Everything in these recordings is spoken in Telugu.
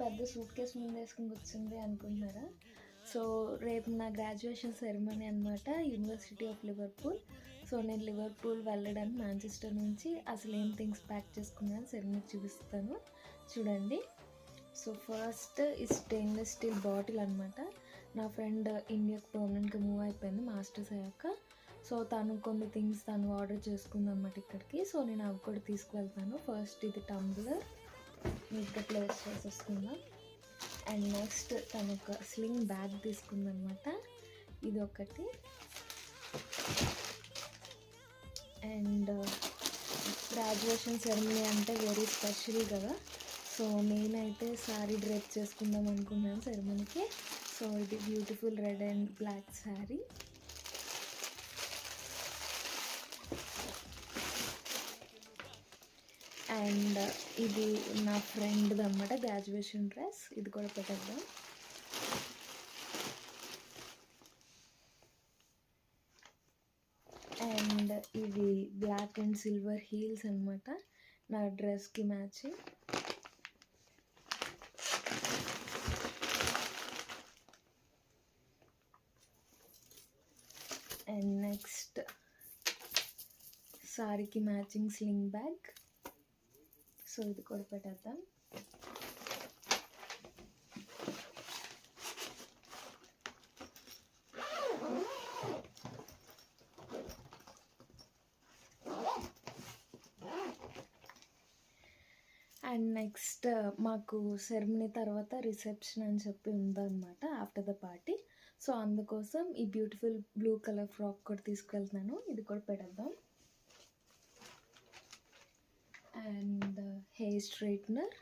పెద్ద సూట్ కేసు ముందు వేసుకుని కూర్చుంది అనుకుంటున్నారా? సో రేపు నా గ్రాడ్యుయేషన్ సెరమనీ అనమాట, యూనివర్సిటీ ఆఫ్ లివర్పూల్. సో నేను లివర్పూల్ వెళ్ళడానికి మాంచెస్టర్ నుంచి అసలు ఏం థింగ్స్ ప్యాక్ చేసుకున్నాను సరే మీకు చూపిస్తాను చూడండి. సో ఫస్ట్ ఈ స్టెయిన్లెస్ స్టీల్ బాటిల్ అనమాట. నా ఫ్రెండ్ ఇండియాకి పర్మనెంట్గా మూవ్ అయిపోయింది మాస్టర్స్ అయ్యాక. సో తను కొన్ని థింగ్స్ తను ఆర్డర్ చేసుకుంది అనమాట ఇక్కడికి. సో నేను అవి కూడా తీసుకువెళ్తాను. ఫస్ట్ ఇది టంబ్లర్ నీట్గా ప్లేస్ చేసేసుకుందాం. అండ్ నెక్స్ట్ తను ఒక స్లింగ్ బ్యాగ్ తీసుకుందనమాట, ఇది ఒకటి. అండ్ గ్రాడ్యుయేషన్ సెరమనీ అంటే వెరీ స్పెషల్ కదా. సో నేనైతే శారీ డ్రేప్ చేసుకుందాం అనుకున్నాను సెరమనీకి. సో ఇది beautiful red and black saree. And ఇది నా ఫ్రెండ్ది అనమాట గ్రాడ్యుయేషన్ డ్రెస్, ఇది కూడా పెట్టేద్దాం. అండ్ ఇవి బ్లాక్ అండ్ సిల్వర్ హీల్స్ అనమాట నా డ్రెస్కి మ్యాచింగ్. అండ్ నెక్స్ట్ సారీకి మ్యాచింగ్ స్లింగ్ బ్యాగ్. సో ఇది కూడా పెట్టేద్దాం. అండ్ నెక్స్ట్ మాకు సెరమనీ తర్వాత రిసెప్షన్ అని చెప్పి ఉందన్నమాట ఆఫ్టర్ ద పార్టీ. సో అందుకోసం ఈ బ్యూటిఫుల్ బ్లూ కలర్ ఫ్రాక్ కూడా తీసుకెళ్తున్నాను, ఇది కూడా పెట్టేద్దాం. And hair straightener,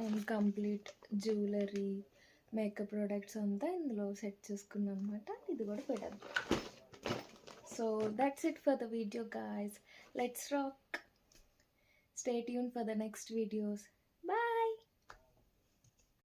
and complete jewellery makeup products అంతా ఇందులో సెట్ చేసుకున్నాను అనమాట, ఇది కూడా పెట్టద్దు. So that's it for the video guys, let's rock. Stay tune for the next videos.